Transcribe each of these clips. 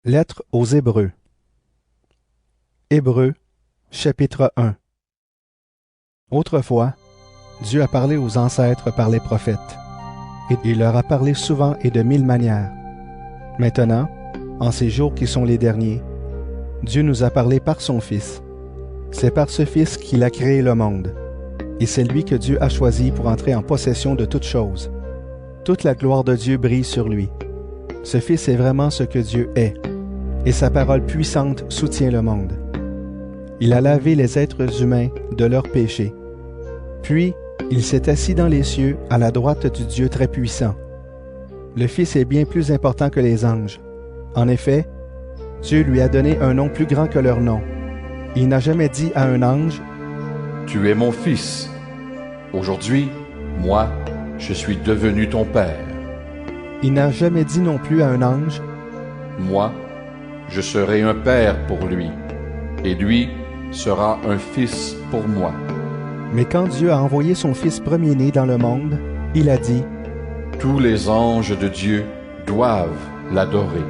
Lettre aux Hébreux. Hébreux, chapitre 1. Autrefois, Dieu a parlé aux ancêtres par les prophètes, et il leur a parlé souvent et de mille manières. Maintenant, en ces jours qui sont les derniers, Dieu nous a parlé par son Fils. C'est par ce Fils qu'il a créé le monde, et c'est lui que Dieu a choisi pour entrer en possession de toutes choses. Toute la gloire de Dieu brille sur lui. Ce Fils est vraiment ce que Dieu est, et sa parole puissante soutient le monde. Il a lavé les êtres humains de leurs péchés. Puis, il s'est assis dans les cieux à la droite du Dieu très puissant. Le Fils est bien plus important que les anges. En effet, Dieu lui a donné un nom plus grand que leur nom. Il n'a jamais dit à un ange, « Tu es mon Fils. Aujourd'hui, moi, je suis devenu ton Père. » Il n'a jamais dit non plus à un ange, « Moi, je serai un Père pour lui, et lui sera un Fils pour moi. » Mais quand Dieu a envoyé son Fils premier-né dans le monde, il a dit, « Tous les anges de Dieu doivent l'adorer. »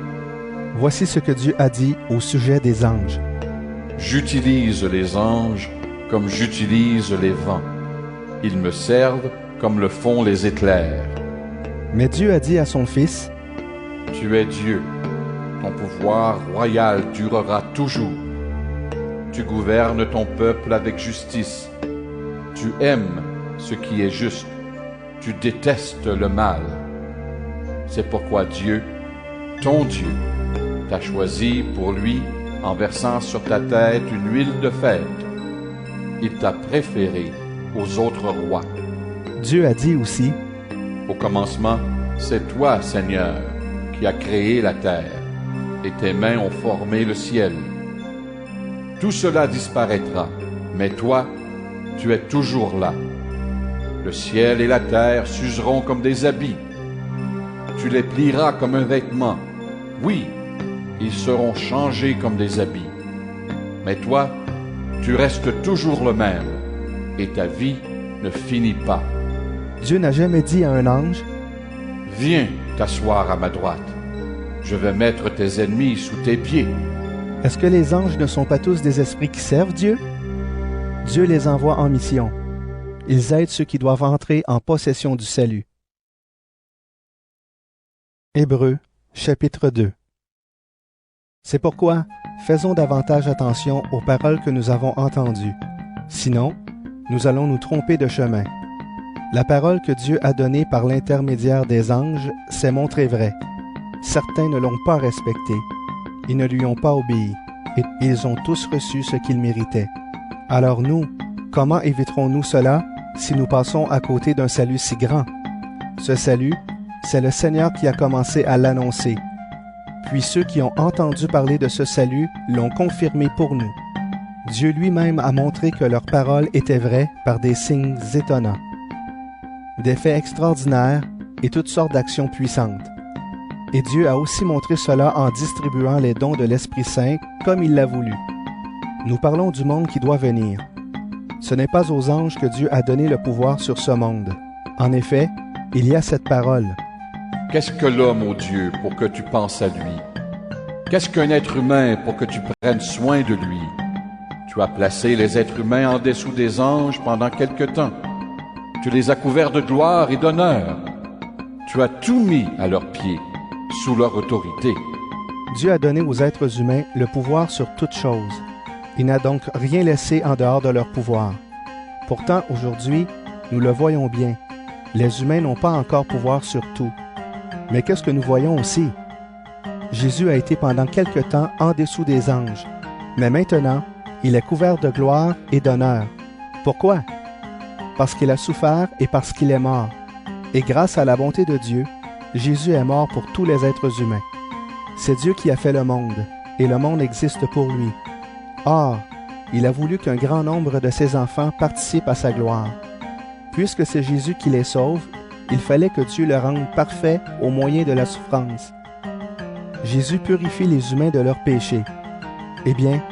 Voici ce que Dieu a dit au sujet des anges. « J'utilise les anges comme j'utilise les vents. Ils me servent comme le font les éclairs. » Mais Dieu a dit à son Fils, « Tu es Dieu, ton pouvoir royal durera toujours. Tu gouvernes ton peuple avec justice. Tu aimes ce qui est juste. Tu détestes le mal. C'est pourquoi Dieu, ton Dieu, t'a choisi pour lui en versant sur ta tête une huile de fête. Il t'a préféré aux autres rois. » Dieu a dit aussi, « Au commencement, c'est toi, Seigneur, qui as créé la terre, et tes mains ont formé le ciel. Tout cela disparaîtra, mais toi, tu es toujours là. Le ciel et la terre s'useront comme des habits. Tu les plieras comme un vêtement. Oui, ils seront changés comme des habits. Mais toi, tu restes toujours le même, et ta vie ne finit pas. » Dieu n'a jamais dit à un ange, « Viens t'asseoir à ma droite. Je vais mettre tes ennemis sous tes pieds. » Est-ce que les anges ne sont pas tous des esprits qui servent Dieu? Dieu les envoie en mission. Ils aident ceux qui doivent entrer en possession du salut. Hébreux, chapitre 2. C'est pourquoi, faisons davantage attention aux paroles que nous avons entendues. Sinon, nous allons nous tromper de chemin. La parole que Dieu a donnée par l'intermédiaire des anges s'est montrée vraie. Certains ne l'ont pas respectée. Ils ne lui ont pas obéi, et ils ont tous reçu ce qu'ils méritaient. Alors nous, comment éviterons-nous cela si nous passons à côté d'un salut si grand? Ce salut, c'est le Seigneur qui a commencé à l'annoncer. Puis ceux qui ont entendu parler de ce salut l'ont confirmé pour nous. Dieu lui-même a montré que leur parole était vraie par des signes étonnants, des faits extraordinaires et toutes sortes d'actions puissantes. Et Dieu a aussi montré cela en distribuant les dons de l'Esprit Saint comme il l'a voulu. Nous parlons du monde qui doit venir. Ce n'est pas aux anges que Dieu a donné le pouvoir sur ce monde. En effet, il y a cette parole. « Qu'est-ce que l'homme, ô Dieu, pour que tu penses à lui? Qu'est-ce qu'un être humain pour que tu prennes soin de lui? Tu as placé les êtres humains en dessous des anges pendant quelque temps. Tu les as couverts de gloire et d'honneur. Tu as tout mis à leurs pieds, sous leur autorité. » Dieu a donné aux êtres humains le pouvoir sur toutes choses. Il n'a donc rien laissé en dehors de leur pouvoir. Pourtant, aujourd'hui, nous le voyons bien. Les humains n'ont pas encore pouvoir sur tout. Mais qu'est-ce que nous voyons aussi? Jésus a été pendant quelque temps en dessous des anges. Mais maintenant, il est couvert de gloire et d'honneur. Pourquoi? Parce qu'il a souffert et parce qu'il est mort. Et grâce à la bonté de Dieu, Jésus est mort pour tous les êtres humains. C'est Dieu qui a fait le monde, et le monde existe pour lui. Or, il a voulu qu'un grand nombre de ses enfants participent à sa gloire. Puisque c'est Jésus qui les sauve, il fallait que Dieu le rende parfait au moyen de la souffrance. Jésus purifie les humains de leurs péchés. Eh bien,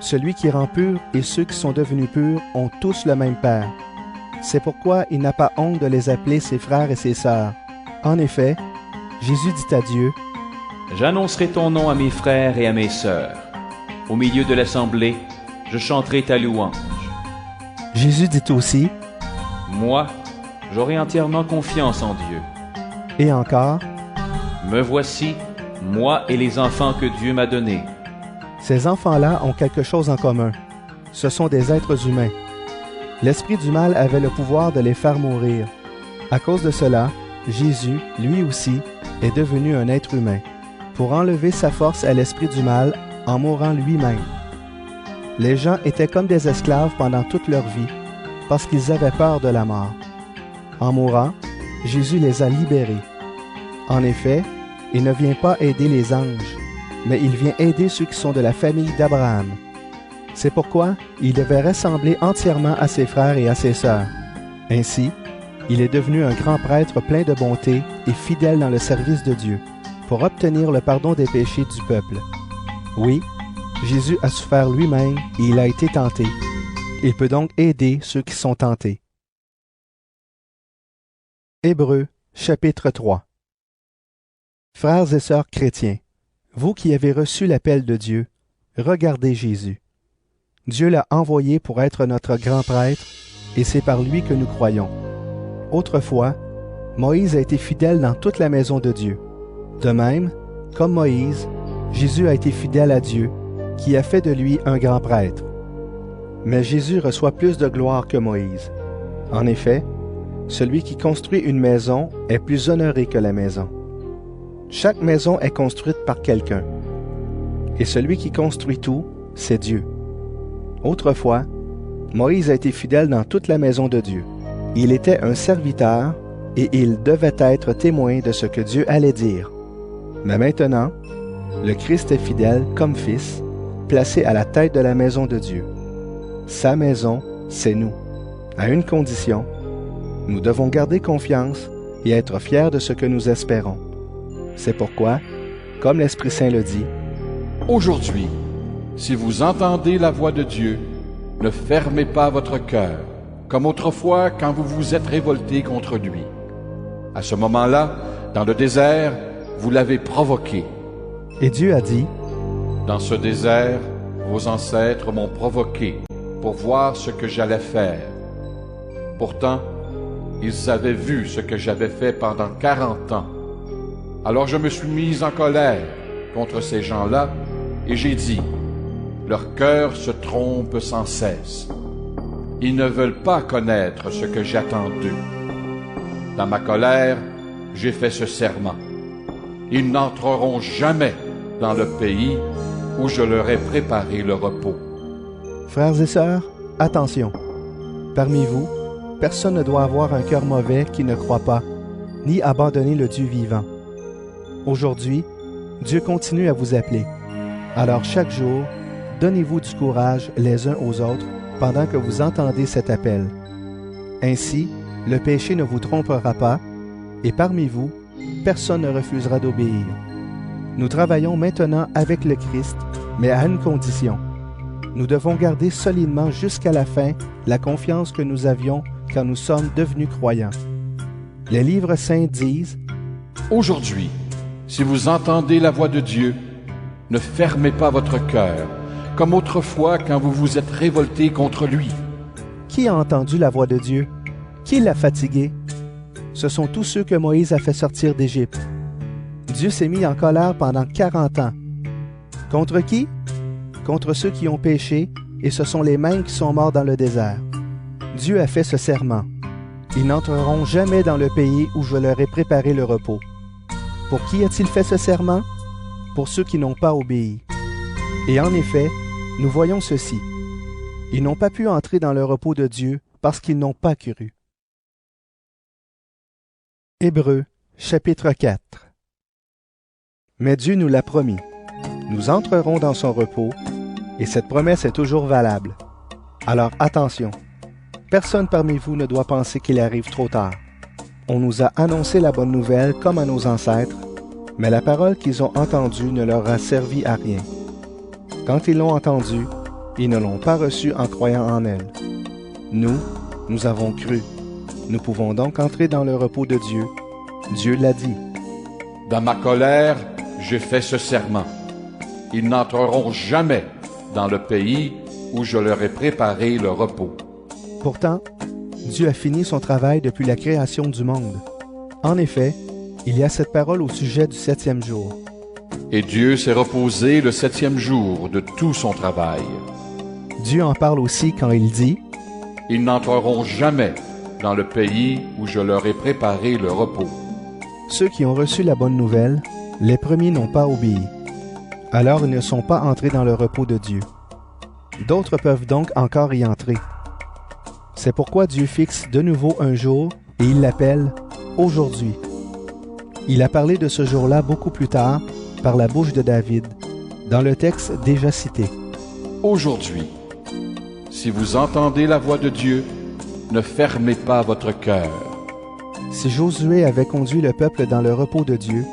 celui qui rend pur et ceux qui sont devenus purs ont tous le même Père. C'est pourquoi il n'a pas honte de les appeler ses frères et ses sœurs. En effet, Jésus dit à Dieu, « J'annoncerai ton nom à mes frères et à mes sœurs. Au milieu de l'assemblée, je chanterai ta louange. Jésus dit aussi, Moi, j'aurai entièrement confiance en Dieu. et encore, Me voici, moi et les enfants que Dieu m'a donnés. ces enfants-là ont quelque chose en commun. Ce sont des êtres humains. L'esprit du mal avait le pouvoir de les faire mourir. À cause de cela, Jésus, lui aussi, est devenu un être humain, pour enlever sa force à l'esprit du mal en mourant lui-même. Les gens étaient comme des esclaves pendant toute leur vie, parce qu'ils avaient peur de la mort. En mourant, Jésus les a libérés. En effet, il ne vient pas aider les anges, mais il vient aider ceux qui sont de la famille d'Abraham. C'est pourquoi il devait ressembler entièrement à ses frères et à ses sœurs. Ainsi, il est devenu un grand prêtre plein de bonté et fidèle dans le service de Dieu, pour obtenir le pardon des péchés du peuple. Oui, Jésus a souffert lui-même et il a été tenté. Il peut donc aider ceux qui sont tentés. Hébreux, chapitre 3. Frères et sœurs chrétiens, vous qui avez reçu l'appel de Dieu, regardez Jésus. Dieu l'a envoyé pour être notre grand prêtre, et c'est par lui que nous croyons. Autrefois, Moïse a été fidèle dans toute la maison de Dieu. De même, comme Moïse, Jésus a été fidèle à Dieu, qui a fait de lui un grand prêtre. Mais Jésus reçoit plus de gloire que Moïse. En effet, celui qui construit une maison est plus honoré que la maison. Chaque maison est construite par quelqu'un. Et celui qui construit tout, c'est Dieu. Autrefois, Moïse a été fidèle dans toute la maison de Dieu. Il était un serviteur et il devait être témoin de ce que Dieu allait dire. Mais maintenant, le Christ est fidèle comme fils, placé à la tête de la maison de Dieu. Sa maison, c'est nous. À une condition, nous devons garder confiance et être fiers de ce que nous espérons. C'est pourquoi, comme l'Esprit Saint le dit, Aujourd'hui, si vous entendez la voix de Dieu, ne fermez pas votre cœur, comme autrefois quand vous vous êtes révoltés contre lui. À ce moment-là, dans le désert, vous l'avez provoqué. et Dieu a dit, Dans ce désert, vos ancêtres m'ont provoqué pour voir ce que j'allais faire. Pourtant, ils avaient vu ce que j'avais fait pendant 40 ans. Alors je me suis mis en colère contre ces gens-là et j'ai dit, leur cœur se trompe sans cesse. Ils ne veulent pas connaître ce que j'attends d'eux. Dans ma colère, j'ai fait ce serment. Ils n'entreront jamais dans le pays où je leur ai préparé le repos. frères et sœurs, attention. Parmi vous, personne ne doit avoir un cœur mauvais qui ne croit pas, ni abandonner le Dieu vivant. Aujourd'hui, Dieu continue à vous appeler. Alors chaque jour, donnez-vous du courage les uns aux autres pendant que vous entendez cet appel. Ainsi, le péché ne vous trompera pas, et parmi vous, personne ne refusera d'obéir. Nous travaillons maintenant avec le Christ, mais à une condition. Nous devons garder solidement jusqu'à la fin la confiance que nous avions quand nous sommes devenus croyants. Les livres saints disent, Aujourd'hui, si vous entendez la voix de Dieu, ne fermez pas votre cœur, comme autrefois quand vous vous êtes révoltés contre lui. qui a entendu la voix de Dieu? Qui l'a fatigué? Ce sont tous ceux que Moïse a fait sortir d'Égypte. Dieu s'est mis en colère pendant 40 ans. Contre qui? Contre ceux qui ont péché, et ce sont les mêmes qui sont morts dans le désert. Dieu a fait ce serment. Ils n'entreront jamais dans le pays où je leur ai préparé le repos. Pour qui a-t-il fait ce serment? Pour ceux qui n'ont pas obéi. Et en effet, nous voyons ceci. Ils n'ont pas pu entrer dans le repos de Dieu parce qu'ils n'ont pas cru. Hébreux, chapitre 4. Mais Dieu nous l'a promis. Nous entrerons dans son repos, et cette promesse est toujours valable. Alors attention, personne parmi vous ne doit penser qu'il arrive trop tard. On nous a annoncé la bonne nouvelle comme à nos ancêtres, mais la parole qu'ils ont entendue ne leur a servi à rien. Quand ils l'ont entendue, ils ne l'ont pas reçue en croyant en elle. Nous avons cru. Nous pouvons donc entrer dans le repos de Dieu. Dieu l'a dit. Dans ma colère, j'ai fait ce serment. Ils n'entreront jamais dans le pays où je leur ai préparé le repos. » Pourtant, Dieu a fini son travail depuis la création du monde. En effet, il y a cette parole au sujet du 7e jour. Et Dieu s'est reposé le 7e jour de tout son travail. Dieu en parle aussi quand il dit « Ils n'entreront jamais dans le pays où je leur ai préparé le repos. » Ceux qui ont reçu la bonne nouvelle, les premiers n'ont pas obéi. Alors ils ne sont pas entrés dans le repos de Dieu. D'autres peuvent donc encore y entrer. C'est pourquoi Dieu fixe de nouveau un jour et il l'appelle « aujourd'hui ». Il a parlé de ce jour-là beaucoup plus tard par la bouche de David, dans le texte déjà cité. « Aujourd'hui, si vous entendez la voix de Dieu, ne fermez pas votre cœur. » Si Josué avait conduit le peuple dans le repos de Dieu,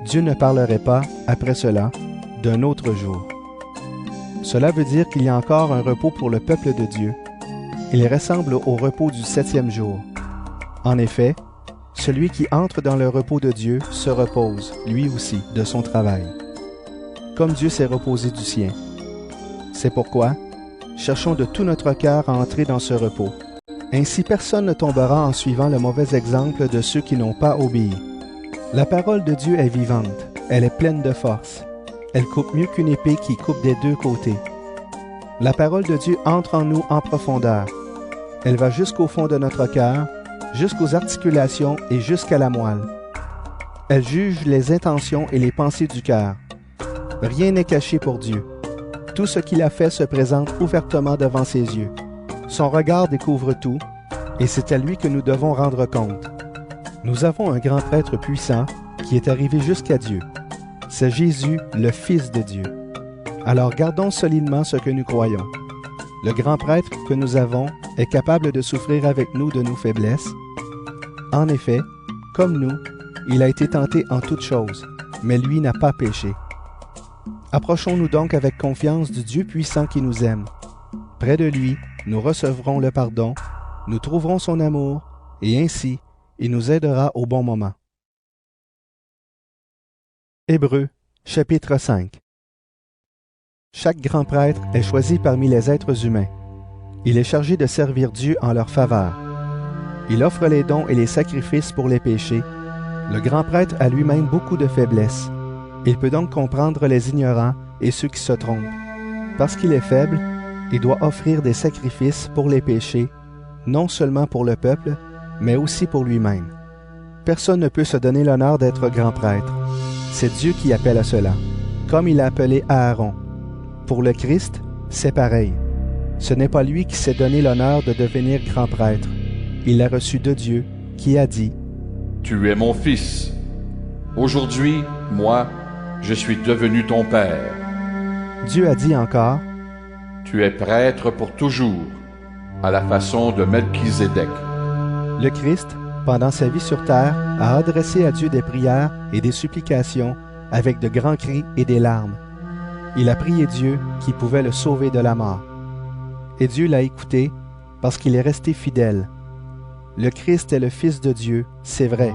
Dieu ne parlerait pas, après cela, d'un autre jour. Cela veut dire qu'il y a encore un repos pour le peuple de Dieu. Il ressemble au repos du 7e jour. En effet, celui qui entre dans le repos de Dieu se repose, lui aussi, de son travail, comme Dieu s'est reposé du sien. C'est pourquoi, cherchons de tout notre cœur à entrer dans ce repos. Ainsi personne ne tombera en suivant le mauvais exemple de ceux qui n'ont pas obéi. La parole de Dieu est vivante, elle est pleine de force. Elle coupe mieux qu'une épée qui coupe des deux côtés. La parole de Dieu entre en nous en profondeur. Elle va jusqu'au fond de notre cœur, jusqu'aux articulations et jusqu'à la moelle. Elle juge les intentions et les pensées du cœur. Rien n'est caché pour Dieu. Tout ce qu'il a fait se présente ouvertement devant ses yeux. Son regard découvre tout, et c'est à lui que nous devons rendre compte. Nous avons un grand prêtre puissant qui est arrivé jusqu'à Dieu. C'est Jésus, le Fils de Dieu. Alors gardons solidement ce que nous croyons. Le grand prêtre que nous avons est capable de souffrir avec nous de nos faiblesses. En effet, comme nous, il a été tenté en toutes choses, mais lui n'a pas péché. Approchons-nous donc avec confiance du Dieu puissant qui nous aime. Près de lui, nous recevrons le pardon, nous trouverons son amour, et ainsi, il nous aidera au bon moment. Hébreux, chapitre 5. Chaque grand prêtre est choisi parmi les êtres humains. Il est chargé de servir Dieu en leur faveur. Il offre les dons et les sacrifices pour les péchés. Le grand prêtre a lui-même beaucoup de faiblesses. Il peut donc comprendre les ignorants et ceux qui se trompent. Parce qu'il est faible, il doit offrir des sacrifices pour les péchés, non seulement pour le peuple, mais aussi pour lui-même. Personne ne peut se donner l'honneur d'être grand prêtre. C'est Dieu qui appelle à cela, comme il a appelé Aaron. Pour le Christ, c'est pareil. Ce n'est pas lui qui s'est donné l'honneur de devenir grand prêtre. Il l'a reçu de Dieu, qui a dit « Tu es mon fils. Aujourd'hui, moi, je suis devenu ton père. » Dieu a dit encore « Tu es prêtre pour toujours, à la façon de Melchizedek. » Le Christ, pendant sa vie sur terre, a adressé à Dieu des prières et des supplications avec de grands cris et des larmes. Il a prié Dieu qui pouvait le sauver de la mort. Et Dieu l'a écouté parce qu'il est resté fidèle. Le Christ est le Fils de Dieu, c'est vrai,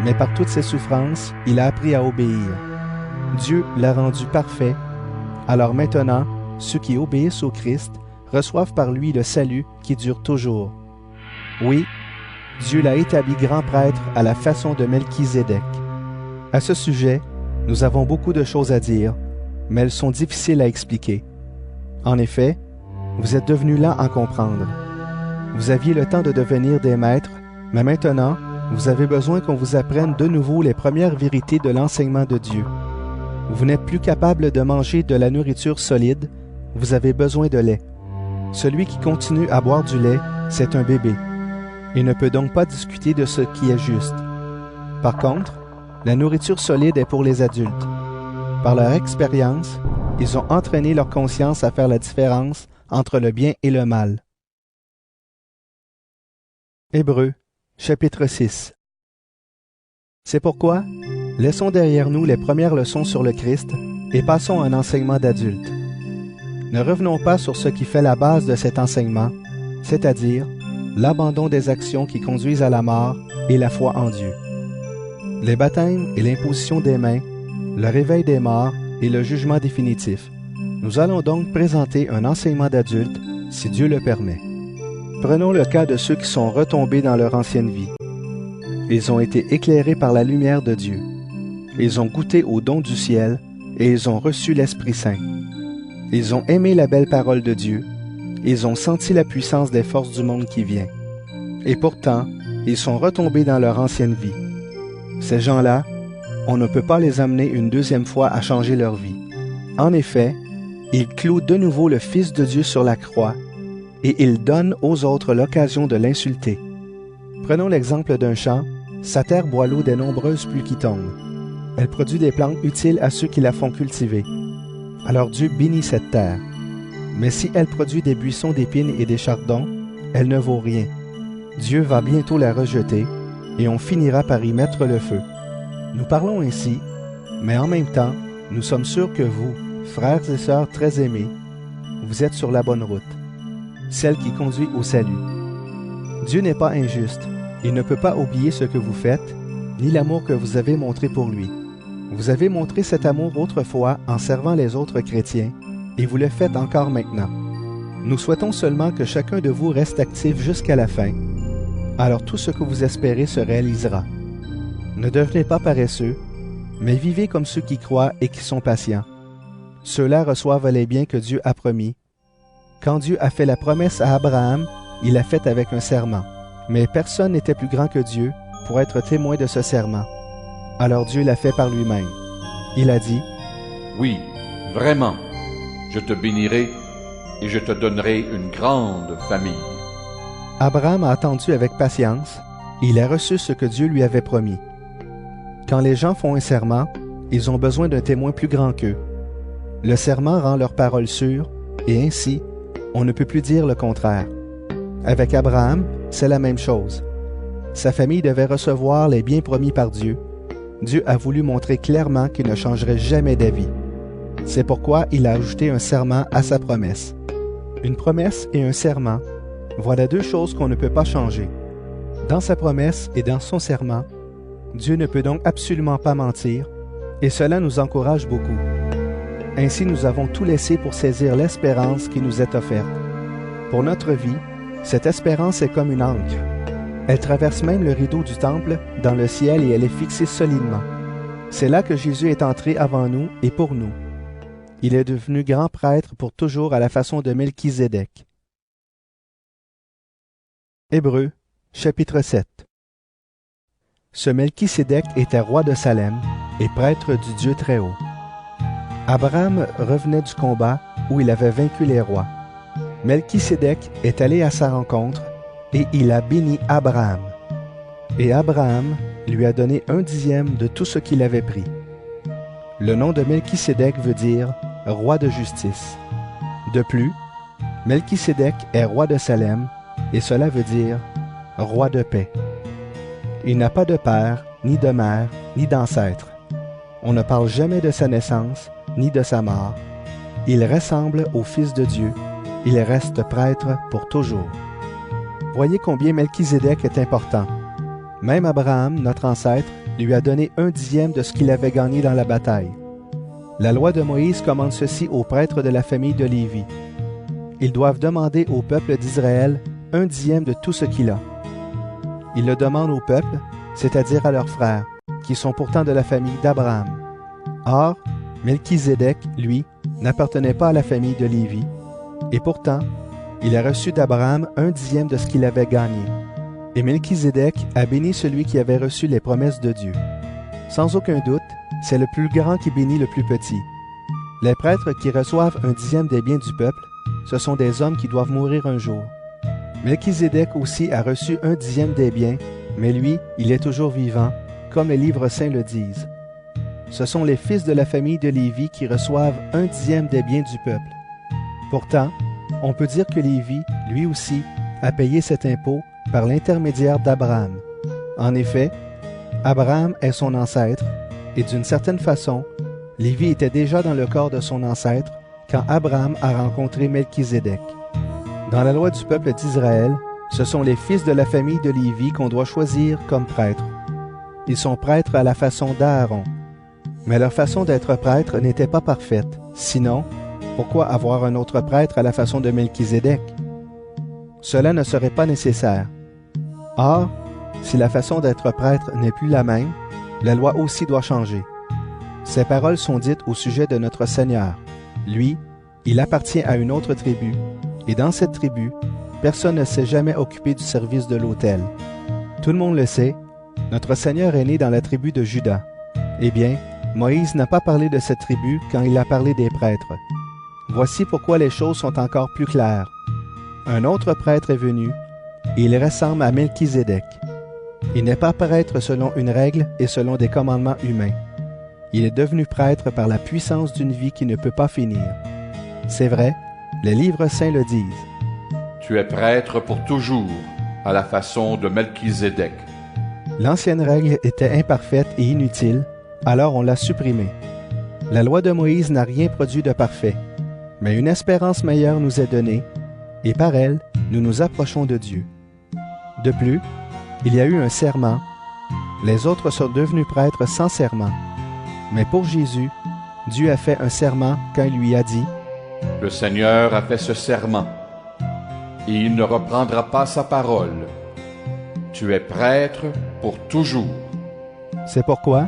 mais par toutes ses souffrances, il a appris à obéir. Dieu l'a rendu parfait. Alors maintenant, ceux qui obéissent au Christ reçoivent par lui le salut qui dure toujours. Oui, Dieu l'a établi grand prêtre à la façon de Melchizedek. À ce sujet, nous avons beaucoup de choses à dire, mais elles sont difficiles à expliquer. En effet, vous êtes devenus lents à comprendre. Vous aviez le temps de devenir des maîtres, mais maintenant, vous avez besoin qu'on vous apprenne de nouveau les premières vérités de l'enseignement de Dieu. Vous n'êtes plus capable de manger de la nourriture solide, vous avez besoin de lait. Celui qui continue à boire du lait, c'est un bébé. Il ne peut donc pas discuter de ce qui est juste. Par contre, la nourriture solide est pour les adultes. Par leur expérience, ils ont entraîné leur conscience à faire la différence entre le bien et le mal. Hébreux, chapitre 6. C'est pourquoi, laissons derrière nous les premières leçons sur le Christ et passons à un enseignement d'adulte. Ne revenons pas sur ce qui fait la base de cet enseignement, c'est-à-dire l'abandon des actions qui conduisent à la mort et la foi en Dieu. Les baptêmes et l'imposition des mains le réveil des morts et le jugement définitif. Nous allons donc présenter un enseignement d'adulte, si Dieu le permet. Prenons le cas de ceux qui sont retombés dans leur ancienne vie. Ils ont été éclairés par la lumière de Dieu. Ils ont goûté au don du ciel et ils ont reçu l'Esprit Saint. Ils ont aimé la belle parole de Dieu. Ils ont senti la puissance des forces du monde qui vient. Et pourtant, ils sont retombés dans leur ancienne vie. Ces gens-là, on ne peut pas les amener une deuxième fois à changer leur vie. En effet, ils clouent de nouveau le Fils de Dieu sur la croix et ils donnent aux autres l'occasion de l'insulter. Prenons l'exemple d'un champ. Sa terre boit l'eau des nombreuses pluies qui tombent. Elle produit des plantes utiles à ceux qui la font cultiver. Alors Dieu bénit cette terre. Mais si elle produit des buissons d'épines et des chardons, elle ne vaut rien. Dieu va bientôt la rejeter et on finira par y mettre le feu. Nous parlons ainsi, mais en même temps, nous sommes sûrs que vous, frères et sœurs très aimés, vous êtes sur la bonne route, celle qui conduit au salut. Dieu n'est pas injuste. Il ne peut pas oublier ce que vous faites, ni l'amour que vous avez montré pour lui. Vous avez montré cet amour autrefois en servant les autres chrétiens, et vous le faites encore maintenant. Nous souhaitons seulement que chacun de vous reste actif jusqu'à la fin. Alors tout ce que vous espérez se réalisera. Ne devenez pas paresseux, mais vivez comme ceux qui croient et qui sont patients. Ceux-là reçoivent les biens que Dieu a promis. Quand Dieu a fait la promesse à Abraham, il l'a faite avec un serment. Mais personne n'était plus grand que Dieu pour être témoin de ce serment. Alors Dieu l'a fait par lui-même. Il a dit, « Oui, vraiment, je te bénirai et je te donnerai une grande famille. » Abraham a attendu avec patience et il a reçu ce que Dieu lui avait promis. Quand les gens font un serment, ils ont besoin d'un témoin plus grand qu'eux. Le serment rend leur parole sûre et ainsi, on ne peut plus dire le contraire. Avec Abraham, c'est la même chose. Sa famille devait recevoir les biens promis par Dieu. Dieu a voulu montrer clairement qu'il ne changerait jamais d'avis. C'est pourquoi il a ajouté un serment à sa promesse. Une promesse et un serment, voilà deux choses qu'on ne peut pas changer. Dans sa promesse et dans son serment, Dieu ne peut donc absolument pas mentir, et cela nous encourage beaucoup. Ainsi, nous avons tout laissé pour saisir l'espérance qui nous est offerte. Pour notre vie, cette espérance est comme une ancre. Elle traverse même le rideau du temple dans le ciel et elle est fixée solidement. C'est là que Jésus est entré avant nous et pour nous. Il est devenu grand prêtre pour toujours à la façon de Melchizedek. Hébreux, chapitre 7. Ce Melchizedek était roi de Salem et prêtre du Dieu Très-Haut. Abraham revenait du combat où il avait vaincu les rois. Melchizedek est allé à sa rencontre et il a béni Abraham. Et Abraham lui a donné 1/10 de tout ce qu'il avait pris. Le nom de Melchizedek veut dire « roi de justice ». De plus, Melchizedek est roi de Salem et cela veut dire « roi de paix ». Il n'a pas de père, ni de mère, ni d'ancêtre. On ne parle jamais de sa naissance, ni de sa mort. Il ressemble au Fils de Dieu. Il reste prêtre pour toujours. Voyez combien Melchizedek est important. Même Abraham, notre ancêtre, lui a donné 1/10 de ce qu'il avait gagné dans la bataille. La loi de Moïse commande ceci aux prêtres de la famille de Lévi. Ils doivent demander au peuple d'Israël 1/10 de tout ce qu'il a. Ils le demandent au peuple, c'est-à-dire à leurs frères, qui sont pourtant de la famille d'Abraham. Or, Melchizedek, lui, n'appartenait pas à la famille de Lévi, et pourtant, il a reçu d'Abraham 1/10 de ce qu'il avait gagné. Et Melchizedek a béni celui qui avait reçu les promesses de Dieu. Sans aucun doute, c'est le plus grand qui bénit le plus petit. Les prêtres qui reçoivent 1/10 des biens du peuple, ce sont des hommes qui doivent mourir un jour. Melchizedek aussi a reçu 1/10 des biens, mais lui, il est toujours vivant, comme les livres saints le disent. Ce sont les fils de la famille de Lévi qui reçoivent 1/10 des biens du peuple. Pourtant, on peut dire que Lévi, lui aussi, a payé cet impôt par l'intermédiaire d'Abraham. En effet, Abraham est son ancêtre, et d'une certaine façon, Lévi était déjà dans le corps de son ancêtre quand Abraham a rencontré Melchizedek. Dans la loi du peuple d'Israël, ce sont les fils de la famille de Lévi qu'on doit choisir comme prêtres. Ils sont prêtres à la façon d'Aaron. Mais leur façon d'être prêtre n'était pas parfaite. Sinon, pourquoi avoir un autre prêtre à la façon de Melchizedek? Cela ne serait pas nécessaire. Or, si la façon d'être prêtre n'est plus la même, la loi aussi doit changer. Ces paroles sont dites au sujet de notre Seigneur. Lui, il appartient à une autre tribu, et dans cette tribu, personne ne s'est jamais occupé du service de l'autel. Tout le monde le sait, notre Seigneur est né dans la tribu de Juda. Eh bien, Moïse n'a pas parlé de cette tribu quand il a parlé des prêtres. Voici pourquoi les choses sont encore plus claires. Un autre prêtre est venu, et il ressemble à Melchizedek. Il n'est pas prêtre selon une règle et selon des commandements humains. Il est devenu prêtre par la puissance d'une vie qui ne peut pas finir. C'est vrai, les livres saints le disent. Tu es prêtre pour toujours, à la façon de Melchizedek. L'ancienne règle était imparfaite et inutile, alors on l'a supprimée. La loi de Moïse n'a rien produit de parfait, mais une espérance meilleure nous est donnée, et par elle, nous nous approchons de Dieu. De plus, il y a eu un serment. Les autres sont devenus prêtres sans serment. Mais pour Jésus, Dieu a fait un serment quand il lui a dit « Le Seigneur a fait ce serment, et il ne reprendra pas sa parole. Tu es prêtre pour toujours. » C'est pourquoi,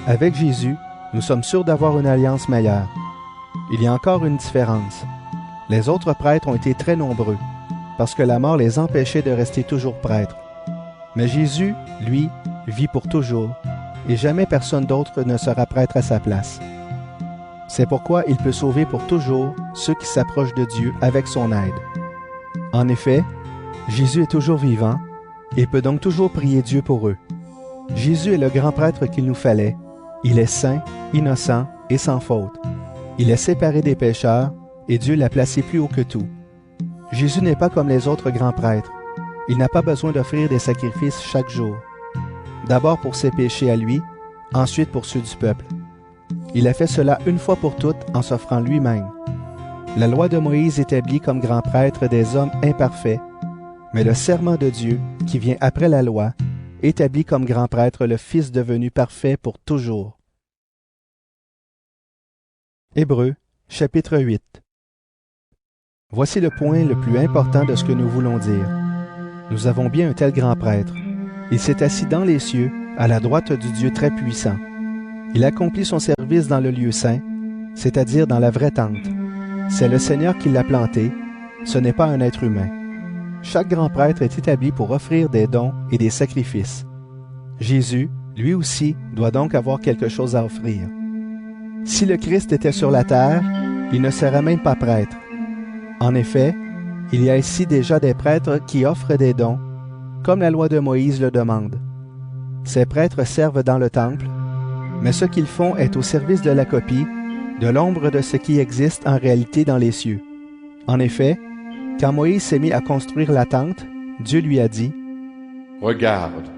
avec Jésus, nous sommes sûrs d'avoir une alliance meilleure. Il y a encore une différence. Les autres prêtres ont été très nombreux, parce que la mort les empêchait de rester toujours prêtres. Mais Jésus, lui, vit pour toujours, et jamais personne d'autre ne sera prêtre à sa place. C'est pourquoi il peut sauver pour toujours ceux qui s'approchent de Dieu avec son aide. En effet, Jésus est toujours vivant, et peut donc toujours prier Dieu pour eux. Jésus est le grand prêtre qu'il nous fallait. Il est saint, innocent et sans faute. Il est séparé des pécheurs, et Dieu l'a placé plus haut que tout. Jésus n'est pas comme les autres grands prêtres. Il n'a pas besoin d'offrir des sacrifices chaque jour. D'abord pour ses péchés à lui, ensuite pour ceux du peuple. Il a fait cela une fois pour toutes en s'offrant lui-même. La loi de Moïse établit comme grand prêtre des hommes imparfaits, mais le serment de Dieu, qui vient après la loi, établit comme grand prêtre le Fils devenu parfait pour toujours. Hébreux, chapitre 8. Voici le point le plus important de ce que nous voulons dire. Nous avons bien un tel grand prêtre. Il s'est assis dans les cieux, à la droite du Dieu très puissant. Il accomplit son service dans le lieu saint, c'est-à-dire dans la vraie tente. C'est le Seigneur qui l'a planté, ce n'est pas un être humain. Chaque grand prêtre est établi pour offrir des dons et des sacrifices. Jésus, lui aussi, doit donc avoir quelque chose à offrir. Si le Christ était sur la terre, il ne serait même pas prêtre. En effet, il y a ici déjà des prêtres qui offrent des dons, comme la loi de Moïse le demande. Ces prêtres servent dans le temple, mais ce qu'ils font est au service de la copie, de l'ombre de ce qui existe en réalité dans les cieux. En effet, quand Moïse s'est mis à construire la tente, Dieu lui a dit « Regarde,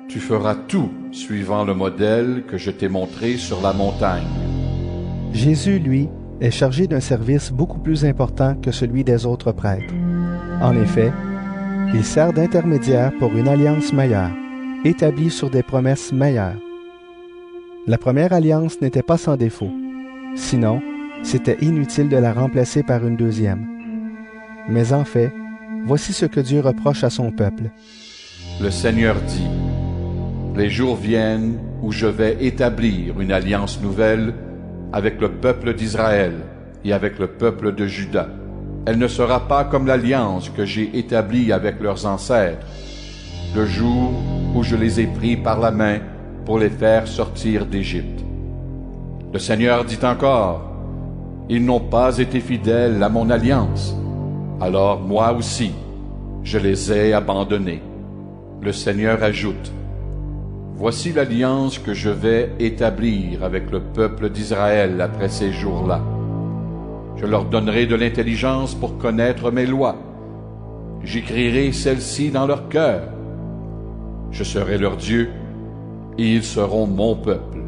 tu feras tout suivant le modèle que je t'ai montré sur la montagne. » Jésus, lui, est chargé d'un service beaucoup plus important que celui des autres prêtres. En effet, il sert d'intermédiaire pour une alliance meilleure, établie sur des promesses meilleures. La première alliance n'était pas sans défaut. Sinon, c'était inutile de la remplacer par une deuxième. Mais en fait, voici ce que Dieu reproche à son peuple. Le Seigneur dit, « Les jours viennent où je vais établir une alliance nouvelle avec le peuple d'Israël et avec le peuple de Juda. Elle ne sera pas comme l'alliance que j'ai établie avec leurs ancêtres, le jour où je les ai pris par la main pour les faire sortir d'Égypte. » Le Seigneur dit encore, « Ils n'ont pas été fidèles à mon alliance. Alors moi aussi, je les ai abandonnés. » Le Seigneur ajoute, « Voici l'alliance que je vais établir avec le peuple d'Israël après ces jours-là. Je leur donnerai de l'intelligence pour connaître mes lois. J'écrirai celles-ci dans leur cœur. Je serai leur Dieu, et ils seront mon peuple.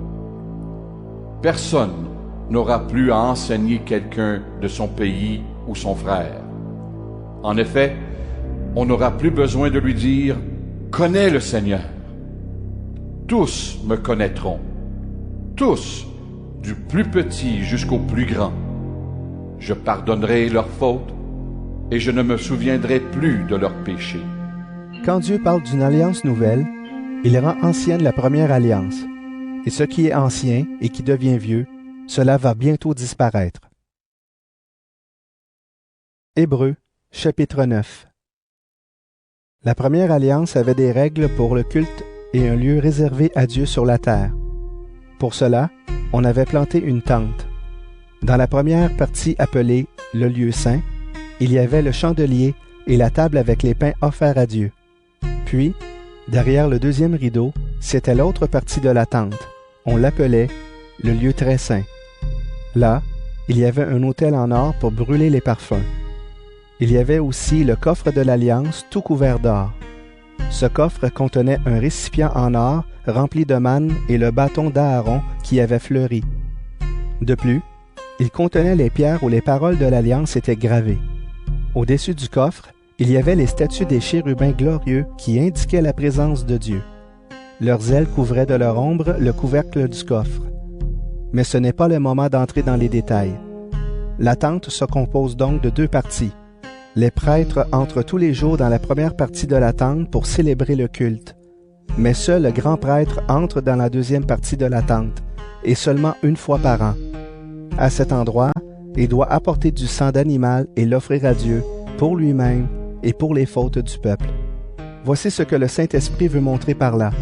Personne n'aura plus à enseigner quelqu'un de son pays ou son frère. En effet, on n'aura plus besoin de lui dire « Connais le Seigneur ». Tous me connaîtront, tous du plus petit jusqu'au plus grand. Je pardonnerai leurs fautes et je ne me souviendrai plus de leurs péchés. Quand Dieu parle d'une alliance nouvelle, il rend ancienne la première alliance. Et ce qui est ancien et qui devient vieux, cela va bientôt disparaître. Hébreux, chapitre 9. La première alliance avait des règles pour le culte et un lieu réservé à Dieu sur la terre. Pour cela, on avait planté une tente. Dans la première partie appelée le lieu saint, il y avait le chandelier et la table avec les pains offerts à Dieu. Puis, derrière le deuxième rideau, c'était l'autre partie de la tente. On l'appelait le lieu très saint. Là, il y avait un autel en or pour brûler les parfums. Il y avait aussi le coffre de l'Alliance tout couvert d'or. Ce coffre contenait un récipient en or rempli de manne et le bâton d'Aaron qui avait fleuri. De plus, il contenait les pierres où les paroles de l'Alliance étaient gravées. Au-dessus du coffre, il y avait les statues des chérubins glorieux qui indiquaient la présence de Dieu. Leurs ailes couvraient de leur ombre le couvercle du coffre. Mais ce n'est pas le moment d'entrer dans les détails. La tente se compose donc de deux parties. Les prêtres entrent tous les jours dans la première partie de la tente pour célébrer le culte. Mais seul le grand prêtre entre dans la deuxième partie de la tente, et seulement une fois par an. À cet endroit, il doit apporter du sang d'animal et l'offrir à Dieu, pour lui-même et pour les fautes du peuple. Voici ce que le Saint-Esprit veut montrer par là.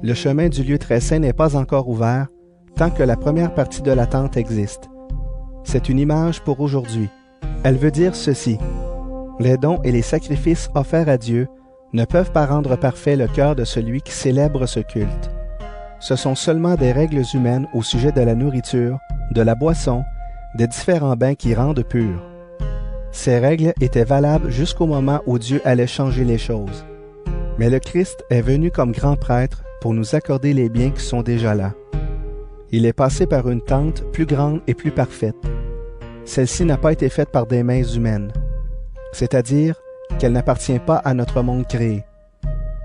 Le chemin du lieu très saint n'est pas encore ouvert, tant que la première partie de la tente existe. C'est une image pour aujourd'hui. Elle veut dire ceci. Les dons et les sacrifices offerts à Dieu ne peuvent pas rendre parfait le cœur de celui qui célèbre ce culte. Ce sont seulement des règles humaines au sujet de la nourriture, de la boisson, des différents bains qui rendent purs. Ces règles étaient valables jusqu'au moment où Dieu allait changer les choses. Mais le Christ est venu comme grand prêtre pour nous accorder les biens qui sont déjà là. Il est passé par une tente plus grande et plus parfaite. Celle-ci n'a pas été faite par des mains humaines, c'est-à-dire qu'elle n'appartient pas à notre monde créé.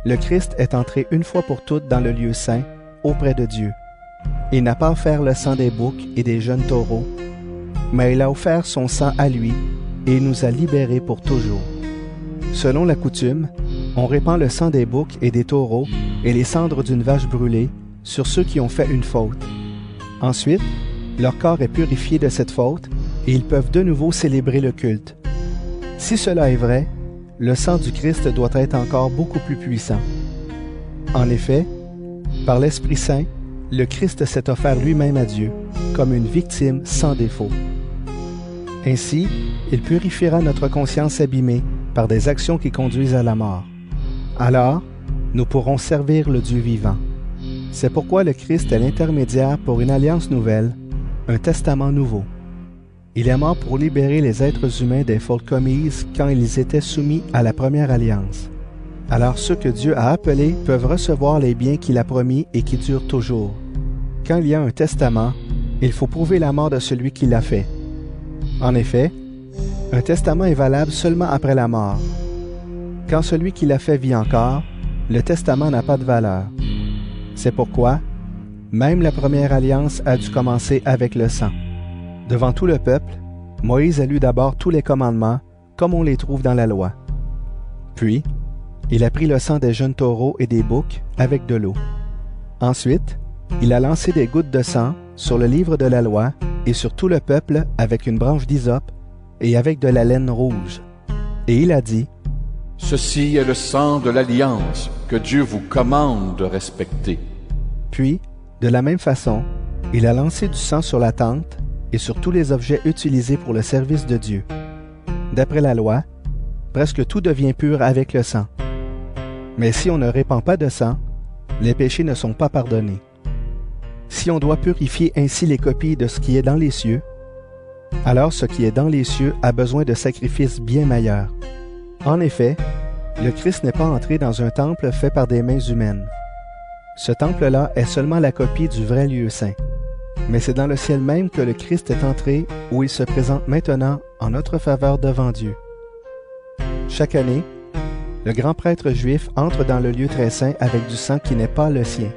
Le Christ est entré une fois pour toutes dans le lieu saint, auprès de Dieu. Il n'a pas offert le sang des boucs et des jeunes taureaux, mais il a offert son sang à lui et il nous a libérés pour toujours. Selon la coutume, on répand le sang des boucs et des taureaux et les cendres d'une vache brûlée sur ceux qui ont fait une faute. Ensuite, leur corps est purifié de cette faute et ils peuvent de nouveau célébrer le culte. Si cela est vrai, le sang du Christ doit être encore beaucoup plus puissant. En effet, par l'Esprit Saint, le Christ s'est offert lui-même à Dieu, comme une victime sans défaut. Ainsi, il purifiera notre conscience abîmée par des actions qui conduisent à la mort. Alors, nous pourrons servir le Dieu vivant. C'est pourquoi le Christ est l'intermédiaire pour une alliance nouvelle, un testament nouveau. Il est mort pour libérer les êtres humains des fautes commises quand ils étaient soumis à la première alliance. Alors ceux que Dieu a appelés peuvent recevoir les biens qu'il a promis et qui durent toujours. Quand il y a un testament, il faut prouver la mort de celui qui l'a fait. En effet, un testament est valable seulement après la mort. Quand celui qui l'a fait vit encore, le testament n'a pas de valeur. C'est pourquoi, même la première alliance a dû commencer avec le sang. Devant tout le peuple, Moïse a lu d'abord tous les commandements, comme on les trouve dans la loi. Puis, il a pris le sang des jeunes taureaux et des boucs avec de l'eau. Ensuite, il a lancé des gouttes de sang sur le livre de la loi et sur tout le peuple avec une branche d'hysope et avec de la laine rouge. Et il a dit, « Ceci est le sang de l'alliance que Dieu vous commande de respecter. » Puis, de la même façon, il a lancé du sang sur la tente et sur tous les objets utilisés pour le service de Dieu. D'après la loi, presque tout devient pur avec le sang. Mais si on ne répand pas de sang, les péchés ne sont pas pardonnés. Si on doit purifier ainsi les copies de ce qui est dans les cieux, alors ce qui est dans les cieux a besoin de sacrifices bien meilleurs. En effet, le Christ n'est pas entré dans un temple fait par des mains humaines. Ce temple-là est seulement la copie du vrai lieu saint. Mais c'est dans le ciel même que le Christ est entré, où il se présente maintenant en notre faveur devant Dieu. Chaque année, le grand prêtre juif entre dans le lieu très saint avec du sang qui n'est pas le sien.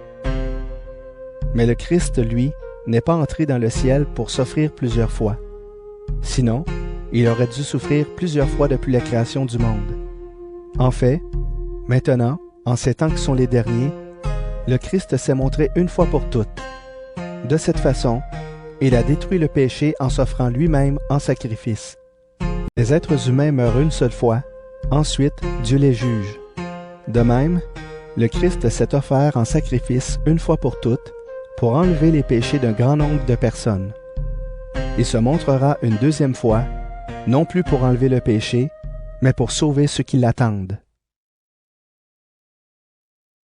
Mais le Christ, lui, n'est pas entré dans le ciel pour s'offrir plusieurs fois. Sinon, il aurait dû souffrir plusieurs fois depuis la création du monde. En fait, maintenant, en ces temps qui sont les derniers, le Christ s'est montré une fois pour toutes. De cette façon, il a détruit le péché en s'offrant lui-même en sacrifice. Les êtres humains meurent une seule fois, ensuite Dieu les juge. De même, le Christ s'est offert en sacrifice une fois pour toutes pour enlever les péchés d'un grand nombre de personnes. Il se montrera une deuxième fois, non plus pour enlever le péché, mais pour sauver ceux qui l'attendent.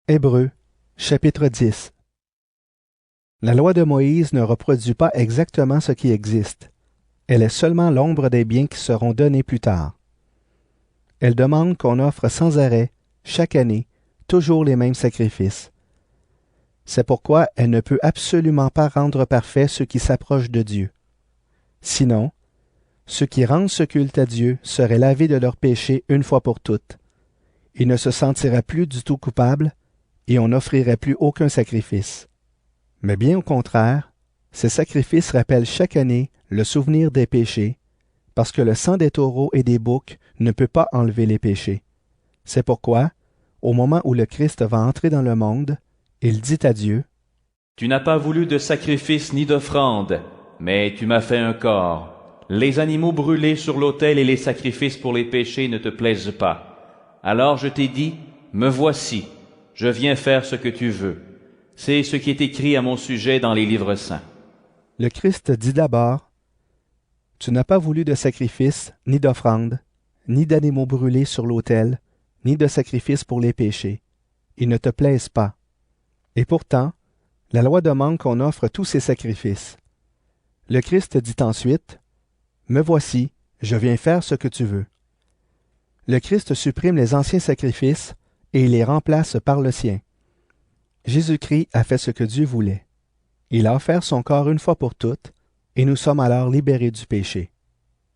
Hébreux, chapitre 10. La loi de Moïse ne reproduit pas exactement ce qui existe. Elle est seulement l'ombre des biens qui seront donnés plus tard. Elle demande qu'on offre sans arrêt, chaque année, toujours les mêmes sacrifices. C'est pourquoi elle ne peut absolument pas rendre parfait ceux qui s'approchent de Dieu. Sinon, ceux qui rendent ce culte à Dieu seraient lavés de leurs péchés une fois pour toutes. Ils ne se sentiraient plus du tout coupables et on n'offrirait plus aucun sacrifice. Mais bien au contraire, ces sacrifices rappellent chaque année le souvenir des péchés, parce que le sang des taureaux et des boucs ne peut pas enlever les péchés. C'est pourquoi, au moment où le Christ va entrer dans le monde, il dit à Dieu, « Tu n'as pas voulu de sacrifice ni d'offrande, mais tu m'as fait un corps. Les animaux brûlés sur l'autel et les sacrifices pour les péchés ne te plaisent pas. Alors je t'ai dit, me voici, je viens faire ce que tu veux. C'est ce qui est écrit à mon sujet dans les livres saints. » Le Christ dit d'abord, « Tu n'as pas voulu de sacrifice, ni d'offrande, ni d'animaux brûlés sur l'autel, ni de sacrifices pour les péchés. Ils ne te plaisent pas. Et pourtant, la loi demande qu'on offre tous ces sacrifices. » Le Christ dit ensuite, « Me voici, je viens faire ce que tu veux. » Le Christ supprime les anciens sacrifices et il les remplace par le sien. Jésus-Christ a fait ce que Dieu voulait. Il a offert son corps une fois pour toutes, et nous sommes alors libérés du péché.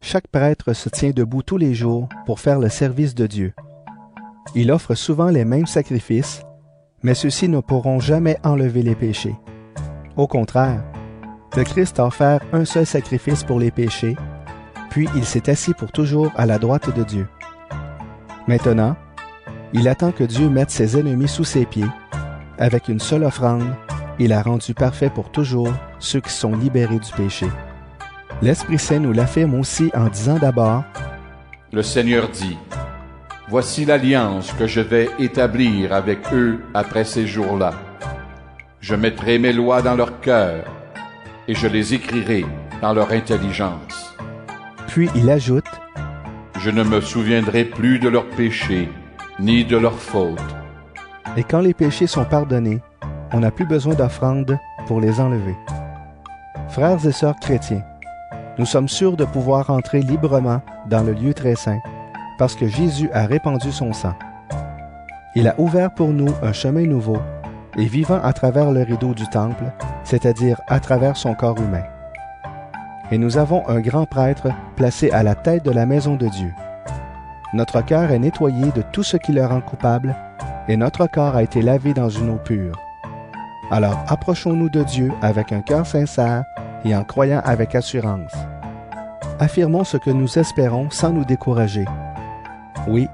Chaque prêtre se tient debout tous les jours pour faire le service de Dieu. Il offre souvent les mêmes sacrifices, mais ceux-ci ne pourront jamais enlever les péchés. Au contraire, le Christ a offert un seul sacrifice pour les péchés, puis il s'est assis pour toujours à la droite de Dieu. Maintenant, il attend que Dieu mette ses ennemis sous ses pieds. Avec une seule offrande, il a rendu parfait pour toujours ceux qui sont libérés du péché. L'Esprit Saint nous l'affirme aussi en disant d'abord, « Le Seigneur dit, voici l'alliance que je vais établir avec eux après ces jours-là. Je mettrai mes lois dans leur cœur et je les écrirai dans leur intelligence. » Puis il ajoute, « Je ne me souviendrai plus de leurs péchés ni de leurs fautes. » Et quand les péchés sont pardonnés, on n'a plus besoin d'offrande pour les enlever. Frères et sœurs chrétiens, nous sommes sûrs de pouvoir entrer librement dans le lieu très saint parce que Jésus a répandu son sang. Il a ouvert pour nous un chemin nouveau et vivant à travers le rideau du temple, c'est-à-dire à travers son corps humain. Et nous avons un grand prêtre placé à la tête de la maison de Dieu. Notre cœur est nettoyé de tout ce qui le rend coupable et notre corps a été lavé dans une eau pure. Alors approchons-nous de Dieu avec un cœur sincère et en croyant avec assurance. Affirmons ce que nous espérons sans nous décourager. Oui,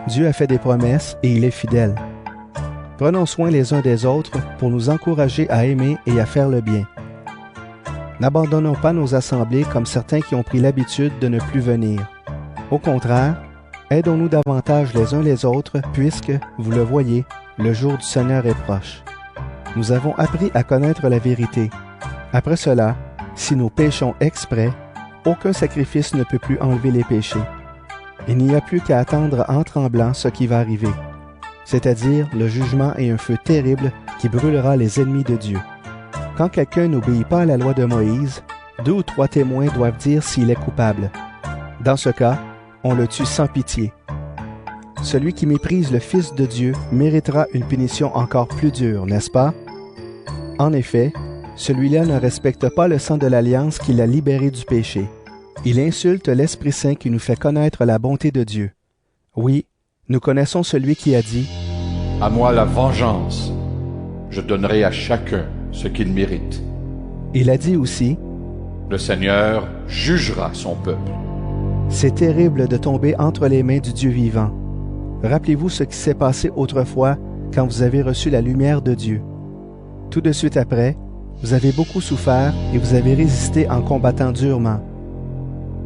Dieu a fait des promesses et il est fidèle. Prenons soin les uns des autres pour nous encourager à aimer et à faire le bien. N'abandonnons pas nos assemblées comme certains qui ont pris l'habitude de ne plus venir. Au contraire, aidons-nous davantage les uns les autres puisque, vous le voyez, le jour du Seigneur est proche. Nous avons appris à connaître la vérité. Après cela, si nous péchons exprès, aucun sacrifice ne peut plus enlever les péchés. Il n'y a plus qu'à attendre en tremblant ce qui va arriver, c'est-à-dire le jugement et un feu terrible qui brûlera les ennemis de Dieu. Quand quelqu'un n'obéit pas à la loi de Moïse, 2 ou 3 témoins doivent dire s'il est coupable. Dans ce cas, on le tue sans pitié. Celui qui méprise le Fils de Dieu méritera une punition encore plus dure, n'est-ce pas? En effet, celui-là ne respecte pas le sang de l'alliance qui l'a libéré du péché. Il insulte l'Esprit Saint qui nous fait connaître la bonté de Dieu. Oui, nous connaissons celui qui a dit « À moi la vengeance, je donnerai à chacun ce qu'il mérite. » Il a dit aussi, Le Seigneur jugera son peuple. c'est terrible de tomber entre les mains du Dieu vivant. Rappelez-vous ce qui s'est passé autrefois quand vous avez reçu la lumière de Dieu. Tout de suite après, vous avez beaucoup souffert et vous avez résisté en combattant durement.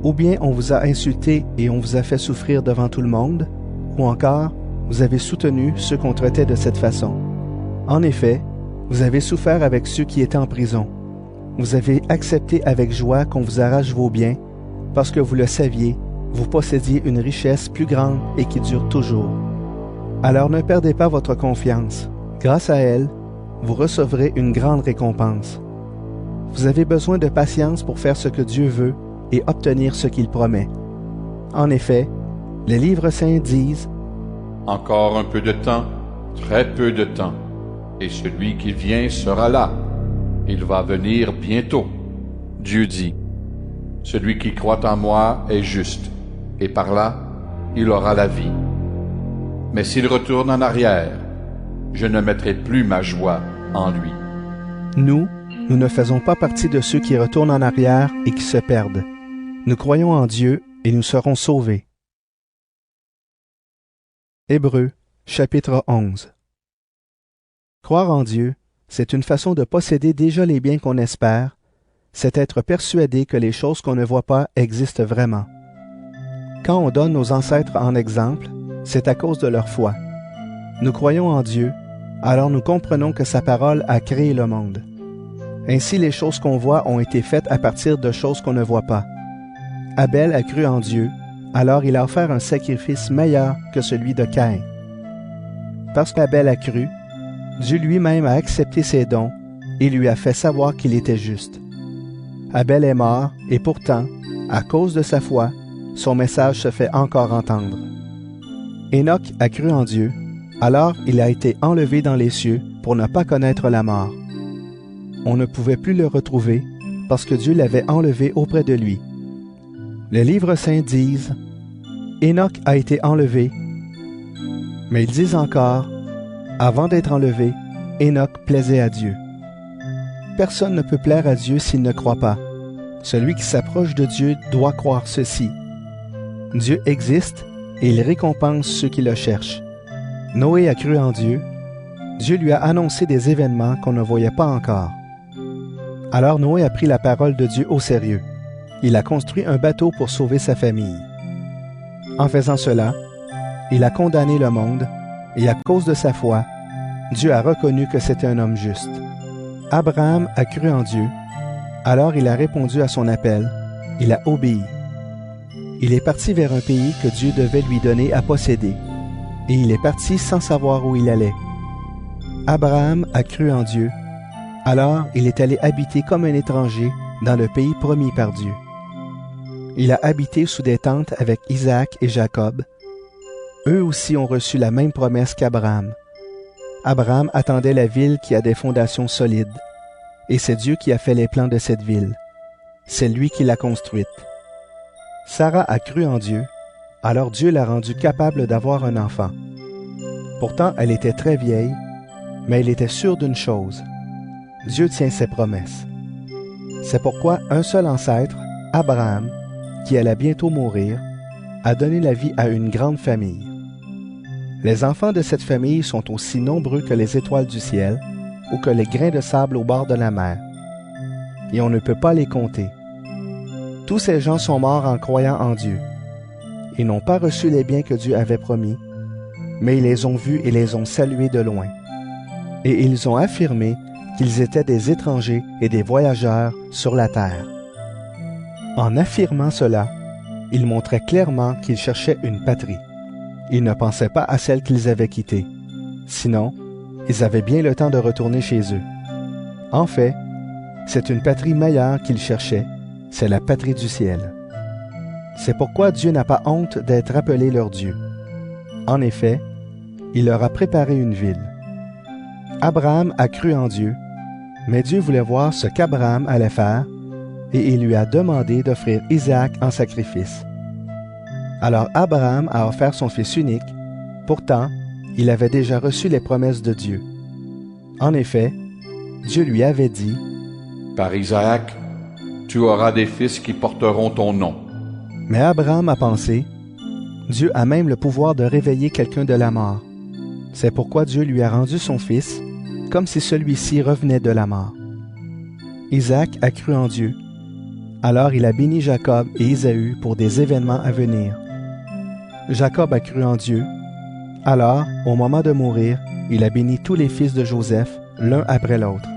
Ou bien on vous a insulté et on vous a fait souffrir devant tout le monde, ou encore, vous avez soutenu ceux qu'on traitait de cette façon. En effet, vous avez souffert avec ceux qui étaient en prison. Vous avez accepté avec joie qu'on vous arrache vos biens, parce que vous le saviez, vous possédiez une richesse plus grande et qui dure toujours. Alors ne perdez pas votre confiance. Grâce à elle, vous recevrez une grande récompense. Vous avez besoin de patience pour faire ce que Dieu veut et obtenir ce qu'il promet. En effet, les livres saints disent « Encore un peu de temps, très peu de temps, et celui qui vient sera là. Il va venir bientôt. » Dieu dit, « Celui qui croit en moi est juste, et par là, il aura la vie. Mais s'il retourne en arrière, je ne mettrai plus ma joie en lui. » Nous ne faisons pas partie de ceux qui retournent en arrière et qui se perdent. Nous croyons en Dieu et nous serons sauvés. Hébreux, chapitre 11. Croire en Dieu, c'est une façon de posséder déjà les biens qu'on espère, c'est être persuadé que les choses qu'on ne voit pas existent vraiment. Quand on donne nos ancêtres en exemple, c'est à cause de leur foi. Nous croyons en Dieu, alors nous comprenons que sa parole a créé le monde. Ainsi, les choses qu'on voit ont été faites à partir de choses qu'on ne voit pas. Abel a cru en Dieu, alors il a offert un sacrifice meilleur que celui de Caïn. Parce qu'Abel a cru, Dieu lui-même a accepté ses dons et lui a fait savoir qu'il était juste. Abel est mort et pourtant, à cause de sa foi, son message se fait encore entendre. Enoch a cru en Dieu, alors il a été enlevé dans les cieux pour ne pas connaître la mort. On ne pouvait plus le retrouver parce que Dieu l'avait enlevé auprès de lui. Les livres saints disent « Enoch a été enlevé », mais ils disent encore « Avant d'être enlevé, Enoch plaisait à Dieu ». Personne ne peut plaire à Dieu s'il ne croit pas. Celui qui s'approche de Dieu doit croire ceci. Dieu existe et il récompense ceux qui le cherchent. Noé a cru en Dieu. Dieu lui a annoncé des événements qu'on ne voyait pas encore. Alors Noé a pris la parole de Dieu au sérieux. Il a construit un bateau pour sauver sa famille. En faisant cela, il a condamné le monde, et à cause de sa foi, Dieu a reconnu que c'était un homme juste. Abraham a cru en Dieu, alors il a répondu à son appel, il a obéi. Il est parti vers un pays que Dieu devait lui donner à posséder, et il est parti sans savoir où il allait. Abraham a cru en Dieu, alors il est allé habiter comme un étranger dans le pays promis par Dieu. Il a habité sous des tentes avec Isaac et Jacob. Eux aussi ont reçu la même promesse qu'Abraham. Abraham attendait la ville qui a des fondations solides, et c'est Dieu qui a fait les plans de cette ville. C'est lui qui l'a construite. Sarah a cru en Dieu, alors Dieu l'a rendue capable d'avoir un enfant. Pourtant, elle était très vieille, mais elle était sûre d'une chose. Dieu tient ses promesses. C'est pourquoi un seul ancêtre, Abraham, qui allait bientôt mourir, a donné la vie à une grande famille. Les enfants de cette famille sont aussi nombreux que les étoiles du ciel ou que les grains de sable au bord de la mer. Et on ne peut pas les compter. Tous ces gens sont morts en croyant en Dieu. Ils n'ont pas reçu les biens que Dieu avait promis, mais ils les ont vus et les ont salués de loin. Et ils ont affirmé qu'ils étaient des étrangers et des voyageurs sur la terre. En affirmant cela, ils montraient clairement qu'ils cherchaient une patrie. Ils ne pensaient pas à celle qu'ils avaient quittée. Sinon, ils avaient bien le temps de retourner chez eux. En fait, c'est une patrie meilleure qu'ils cherchaient, c'est la patrie du ciel. C'est pourquoi Dieu n'a pas honte d'être appelé leur Dieu. En effet, il leur a préparé une ville. Abraham a cru en Dieu, mais Dieu voulait voir ce qu'Abraham allait faire, et il lui a demandé d'offrir Isaac en sacrifice. Alors Abraham a offert son fils unique, pourtant, il avait déjà reçu les promesses de Dieu. En effet, Dieu lui avait dit « Par Isaac, tu auras des fils qui porteront ton nom. Mais Abraham a pensé, Dieu a même le pouvoir de réveiller quelqu'un de la mort. C'est pourquoi Dieu lui a rendu son fils, comme si celui-ci revenait de la mort. Isaac a cru en Dieu. Alors il a béni Jacob et Ésaü pour des événements à venir. Jacob a cru en Dieu. Alors, au moment de mourir, il a béni tous les fils de Joseph, l'un après l'autre.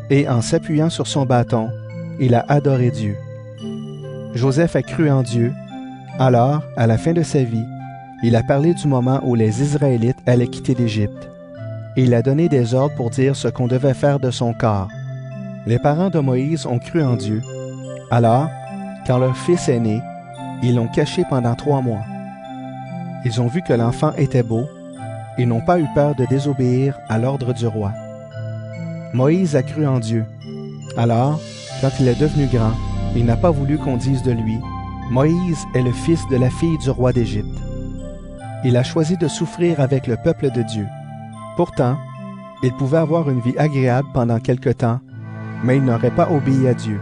Et en s'appuyant sur son bâton, il a adoré Dieu. Joseph a cru en Dieu. Alors, à la fin de sa vie, il a parlé du moment où les Israélites allaient quitter l'Égypte. Et il a donné des ordres pour dire ce qu'on devait faire de son corps. Les parents de Moïse ont cru en Dieu. Alors, quand leur fils est né, ils l'ont caché pendant 3 mois. Ils ont vu que l'enfant était beau. Ils n'ont pas eu peur de désobéir à l'ordre du roi. Moïse a cru en Dieu. Alors, quand il est devenu grand, il n'a pas voulu qu'on dise de lui, « Moïse est le fils de la fille du roi d'Égypte. » Il a choisi de souffrir avec le peuple de Dieu. Pourtant, il pouvait avoir une vie agréable pendant quelque temps, mais il n'aurait pas obéi à Dieu.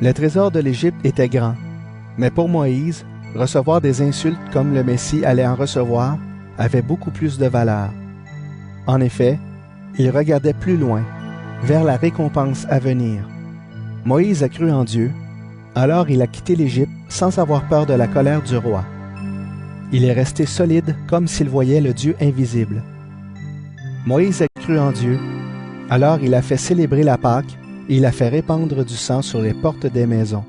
Le trésor de l'Égypte était grand, mais pour Moïse, recevoir des insultes comme le Messie allait en recevoir avait beaucoup plus de valeur. En effet, il regardait plus loin, vers la récompense à venir. Moïse a cru en Dieu, alors il a quitté l'Égypte sans avoir peur de la colère du roi. Il est resté solide comme s'il voyait le Dieu invisible. Moïse a cru en Dieu, alors il a fait célébrer la Pâque et il a fait répandre du sang sur les portes des maisons.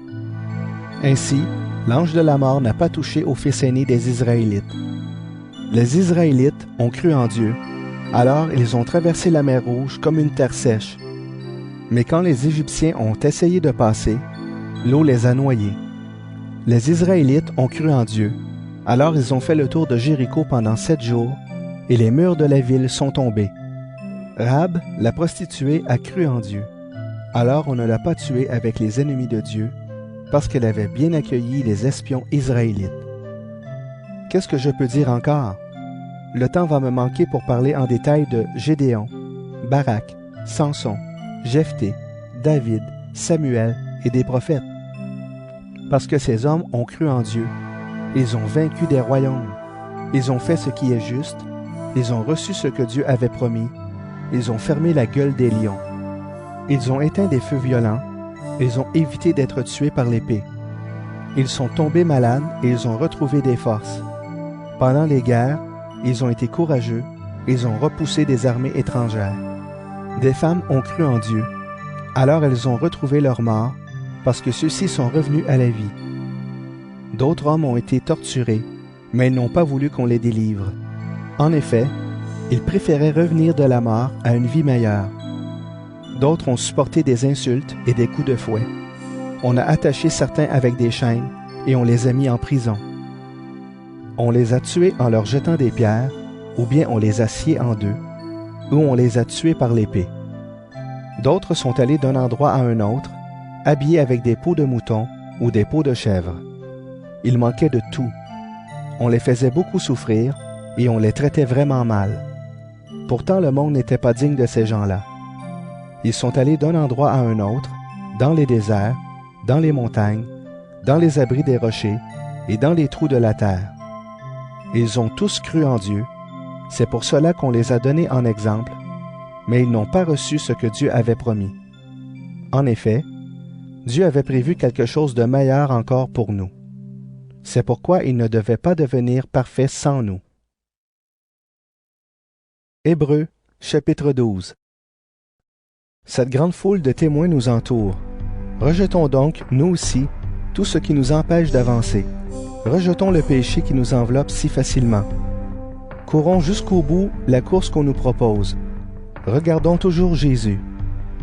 Ainsi, l'ange de la mort n'a pas touché au fils aîné des Israélites. Les Israélites ont cru en Dieu, alors ils ont traversé la mer Rouge comme une terre sèche. Mais quand les Égyptiens ont essayé de passer, l'eau les a noyés. Les Israélites ont cru en Dieu, alors ils ont fait le tour de Jéricho pendant 7 jours, et les murs de la ville sont tombés. Rahab, la prostituée, a cru en Dieu. Alors on ne l'a pas tuée avec les ennemis de Dieu, parce qu'elle avait bien accueilli les espions israélites. Qu'est-ce que je peux dire encore? Le temps va me manquer pour parler en détail de Gédéon, Barak, Samson, Jephthé, David, Samuel et des prophètes. Parce que ces hommes ont cru en Dieu, ils ont vaincu des royaumes, ils ont fait ce qui est juste, ils ont reçu ce que Dieu avait promis, ils ont fermé la gueule des lions. Ils ont éteint des feux violents, ils ont évité d'être tués par l'épée. Ils sont tombés malades et ils ont retrouvé des forces. Pendant les guerres, ils ont été courageux, ils ont repoussé des armées étrangères. Des femmes ont cru en Dieu, alors elles ont retrouvé leur mort, parce que ceux-ci sont revenus à la vie. D'autres hommes ont été torturés, mais ils n'ont pas voulu qu'on les délivre. En effet, ils préféraient revenir de la mort à une vie meilleure. D'autres ont supporté des insultes et des coups de fouet. On a attaché certains avec des chaînes et on les a mis en prison. On les a tués en leur jetant des pierres, ou bien on les a sciés en deux, ou on les a tués par l'épée. D'autres sont allés d'un endroit à un autre, habillés avec des peaux de mouton ou des peaux de chèvre. Il manquait de tout. On les faisait beaucoup souffrir et on les traitait vraiment mal. Pourtant, le monde n'était pas digne de ces gens-là. Ils sont allés d'un endroit à un autre, dans les déserts, dans les montagnes, dans les abris des rochers et dans les trous de la terre. Ils ont tous cru en Dieu. C'est pour cela qu'on les a donnés en exemple, mais ils n'ont pas reçu ce que Dieu avait promis. En effet, Dieu avait prévu quelque chose de meilleur encore pour nous. C'est pourquoi il ne devait pas devenir parfait sans nous. Hébreux, chapitre 12. Cette grande foule de témoins nous entoure. Rejetons donc, nous aussi, tout ce qui nous empêche d'avancer. Rejetons le péché qui nous enveloppe si facilement. Courons jusqu'au bout la course qu'on nous propose. Regardons toujours Jésus.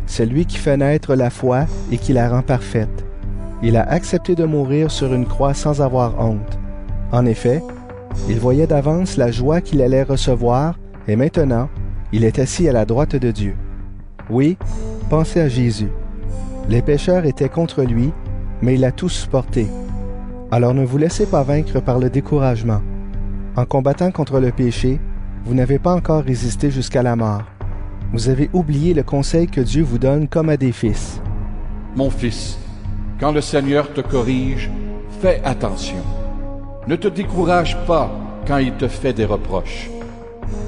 C'est lui qui fait naître la foi et qui la rend parfaite. Il a accepté de mourir sur une croix sans avoir honte. En effet, il voyait d'avance la joie qu'il allait recevoir et maintenant, il est assis à la droite de Dieu. Oui, pensez à Jésus. Les pécheurs étaient contre lui, mais il a tout supporté. Alors ne vous laissez pas vaincre par le découragement. En combattant contre le péché, vous n'avez pas encore résisté jusqu'à la mort. Vous avez oublié le conseil que Dieu vous donne comme à des fils. Mon fils, quand le Seigneur te corrige, fais attention. Ne te décourage pas quand il te fait des reproches.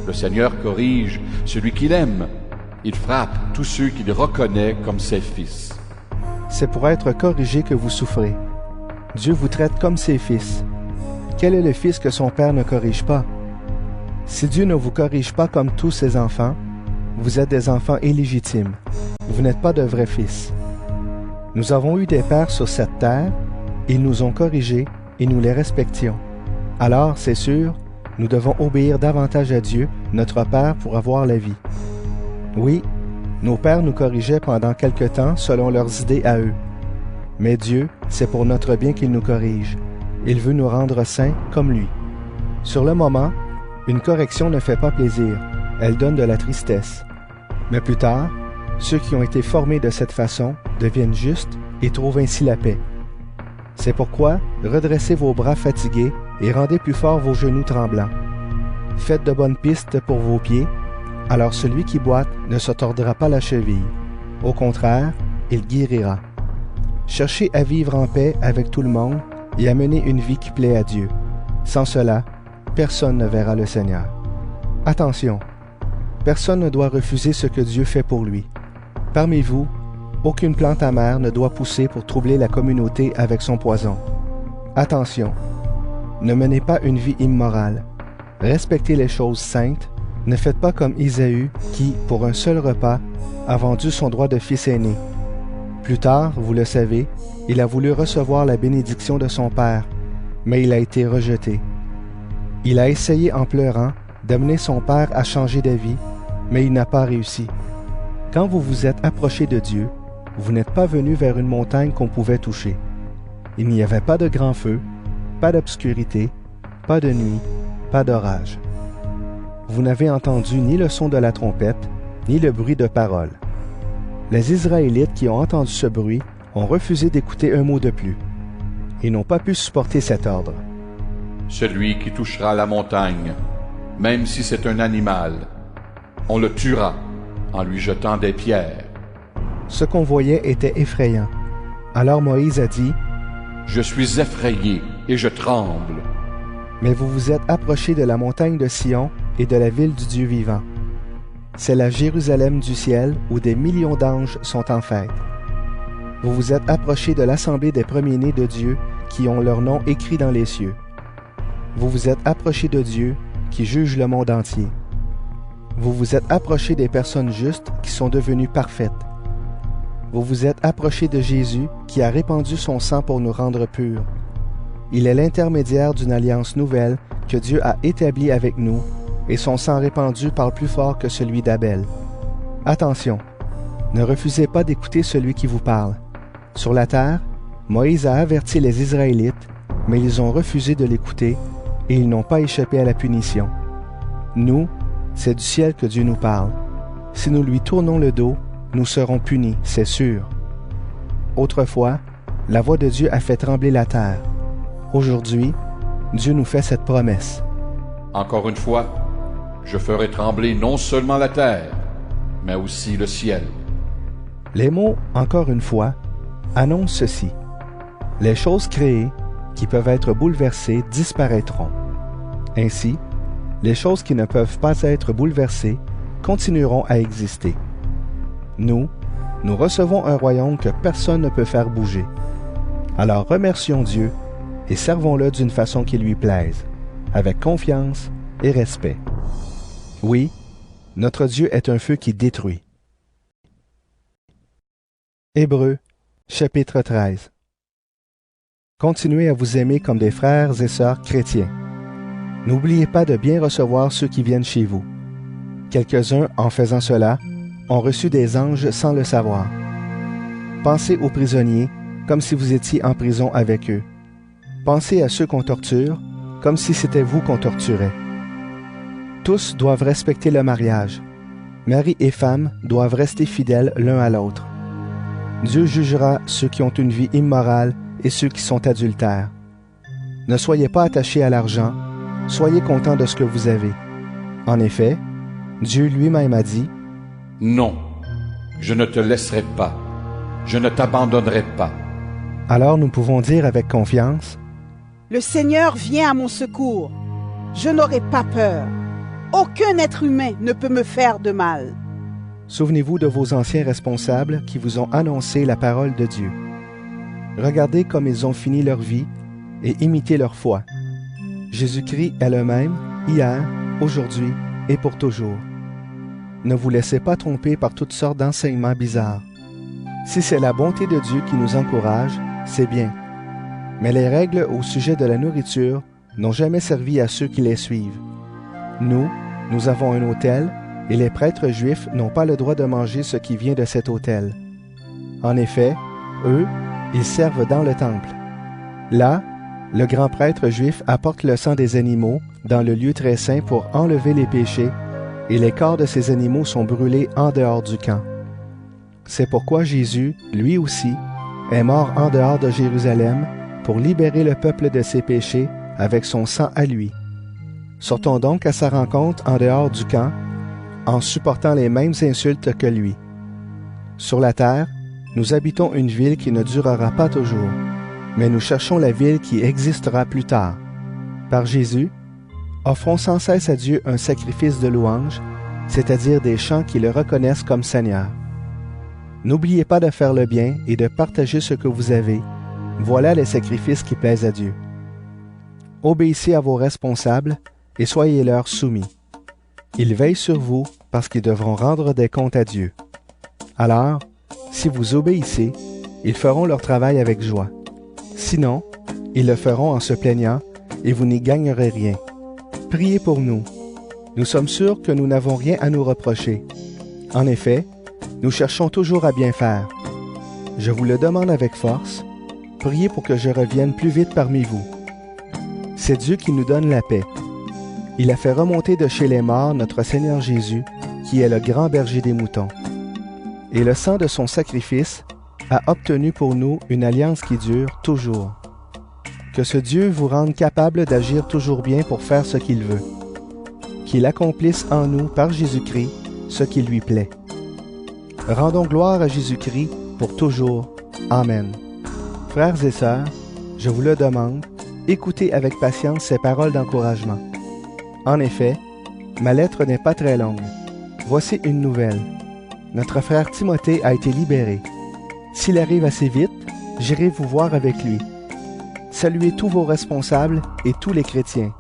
Le Seigneur corrige celui qu'il aime. Il frappe tous ceux qu'il reconnaît comme ses fils. C'est pour être corrigé que vous souffrez. Dieu vous traite comme ses fils. Quel est le fils que son père ne corrige pas? Si Dieu ne vous corrige pas comme tous ses enfants, vous êtes des enfants illégitimes. Vous n'êtes pas de vrais fils. Nous avons eu des pères sur cette terre, ils nous ont corrigés et nous les respections. Alors, c'est sûr, nous devons obéir davantage à Dieu, notre Père, pour avoir la vie. Oui, nos pères nous corrigeaient pendant quelque temps selon leurs idées à eux. Mais Dieu, c'est pour notre bien qu'il nous corrige. Il veut nous rendre saints comme lui. Sur le moment, une correction ne fait pas plaisir, elle donne de la tristesse. Mais plus tard, ceux qui ont été formés de cette façon deviennent justes et trouvent ainsi la paix. C'est pourquoi redressez vos bras fatigués et rendez plus fort vos genoux tremblants. Faites de bonnes pistes pour vos pieds, alors celui qui boite ne se tordra pas la cheville. Au contraire, il guérira. Cherchez à vivre en paix avec tout le monde et à mener une vie qui plaît à Dieu. Sans cela, personne ne verra le Seigneur. Attention, personne ne doit refuser ce que Dieu fait pour lui. Parmi vous, aucune plante amère ne doit pousser pour troubler la communauté avec son poison. Attention, ne menez pas une vie immorale. Respectez les choses saintes. Ne faites pas comme Isaü qui, pour un seul repas, a vendu son droit de fils aîné. Plus tard, vous le savez, il a voulu recevoir la bénédiction de son père, mais il a été rejeté. Il a essayé en pleurant d'amener son père à changer d'avis, mais il n'a pas réussi. Quand vous vous êtes approché de Dieu, vous n'êtes pas venu vers une montagne qu'on pouvait toucher. Il n'y avait pas de grand feu, pas d'obscurité, pas de nuit, pas d'orage. Vous n'avez entendu ni le son de la trompette, ni le bruit de paroles. Les Israélites qui ont entendu ce bruit ont refusé d'écouter un mot de plus. Ils n'ont pas pu supporter cet ordre. Celui qui touchera la montagne, même si c'est un animal, on le tuera en lui jetant des pierres. Ce qu'on voyait était effrayant. Alors Moïse a dit, « Je suis effrayé et je tremble. » Mais vous vous êtes approchés de la montagne de Sion et de la ville du Dieu vivant. C'est la Jérusalem du ciel où des millions d'anges sont en fête. Vous vous êtes approchés de l'assemblée des premiers-nés de Dieu qui ont leur nom écrit dans les cieux. Vous vous êtes approchés de Dieu qui juge le monde entier. Vous vous êtes approchés des personnes justes qui sont devenues parfaites. Vous vous êtes approchés de Jésus qui a répandu son sang pour nous rendre purs. Il est l'intermédiaire d'une alliance nouvelle que Dieu a établie avec nous, et son sang répandu parle plus fort que celui d'Abel. Attention, ne refusez pas d'écouter celui qui vous parle. Sur la terre, Moïse a averti les Israélites, mais ils ont refusé de l'écouter, et ils n'ont pas échappé à la punition. Nous, c'est du ciel que Dieu nous parle. Si nous lui tournons le dos, nous serons punis, c'est sûr. Autrefois, la voix de Dieu a fait trembler la terre. Aujourd'hui, Dieu nous fait cette promesse. Encore une fois, je ferai trembler non seulement la terre, mais aussi le ciel. Les mots « encore une fois » annoncent ceci. Les choses créées, qui peuvent être bouleversées, disparaîtront. Ainsi, les choses qui ne peuvent pas être bouleversées continueront à exister. Nous recevons un royaume que personne ne peut faire bouger. Alors remercions Dieu et servons-le d'une façon qui lui plaise, avec confiance et respect. Oui, notre Dieu est un feu qui détruit. Hébreux, chapitre 13. Continuez à vous aimer comme des frères et sœurs chrétiens. N'oubliez pas de bien recevoir ceux qui viennent chez vous. Quelques-uns, en faisant cela, ont reçu des anges sans le savoir. Pensez aux prisonniers comme si vous étiez en prison avec eux. Pensez à ceux qu'on torture comme si c'était vous qu'on torturait. Tous doivent respecter le mariage. Mari et femme doivent rester fidèles l'un à l'autre. Dieu jugera ceux qui ont une vie immorale et ceux qui sont adultères. Ne soyez pas attachés à l'argent, soyez contents de ce que vous avez. En effet, Dieu lui-même a dit, « Non, je ne te laisserai pas, je ne t'abandonnerai pas. Alors nous pouvons dire avec confiance, Le Seigneur vient à mon secours. Je n'aurai pas peur. Aucun être humain ne peut me faire de mal. souvenez-vous de vos anciens responsables qui vous ont annoncé la parole de Dieu. Regardez comme ils ont fini leur vie et imitez leur foi. Jésus-Christ est le même, hier, aujourd'hui et pour toujours. Ne vous laissez pas tromper par toutes sortes d'enseignements bizarres. Si c'est la bonté de Dieu qui nous encourage, c'est bien. Mais les règles au sujet de la nourriture n'ont jamais servi à ceux qui les suivent. Nous avons un autel, et les prêtres juifs n'ont pas le droit de manger ce qui vient de cet autel. En effet, eux, ils servent dans le temple. Là, le grand prêtre juif apporte le sang des animaux dans le lieu très saint pour enlever les péchés, et les corps de ces animaux sont brûlés en dehors du camp. C'est pourquoi Jésus, lui aussi, est mort en dehors de Jérusalem pour libérer le peuple de ses péchés avec son sang à lui. Sortons donc à sa rencontre en dehors du camp, en supportant les mêmes insultes que lui. Sur la terre, nous habitons une ville qui ne durera pas toujours, mais nous cherchons la ville qui existera plus tard. Par Jésus, offrons sans cesse à Dieu un sacrifice de louange, c'est-à-dire des chants qui le reconnaissent comme Seigneur. N'oubliez pas de faire le bien et de partager ce que vous avez. Voilà les sacrifices qui plaisent à Dieu. Obéissez à vos responsables et soyez-leur soumis. Ils veillent sur vous parce qu'ils devront rendre des comptes à Dieu. Alors, si vous obéissez, ils feront leur travail avec joie. Sinon, ils le feront en se plaignant et vous n'y gagnerez rien. Priez pour nous. Nous sommes sûrs que nous n'avons rien à nous reprocher. En effet, nous cherchons toujours à bien faire. Je vous le demande avec force, priez pour que je revienne plus vite parmi vous. C'est Dieu qui nous donne la paix. Il a fait remonter de chez les morts notre Seigneur Jésus, qui est le grand berger des moutons. Et le sang de son sacrifice a obtenu pour nous une alliance qui dure toujours. Que ce Dieu vous rende capable d'agir toujours bien pour faire ce qu'il veut. Qu'il accomplisse en nous, par Jésus-Christ, ce qui lui plaît. Rendons gloire à Jésus-Christ pour toujours. Amen. Frères et sœurs, je vous le demande, écoutez avec patience ces paroles d'encouragement. En effet, ma lettre n'est pas très longue. Voici une nouvelle. Notre frère Timothée a été libéré. S'il arrive assez vite, j'irai vous voir avec lui. Saluez tous vos responsables et tous les chrétiens.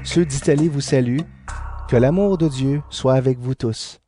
Ceux d'Italie vous saluent. Que l'amour de Dieu soit avec vous tous.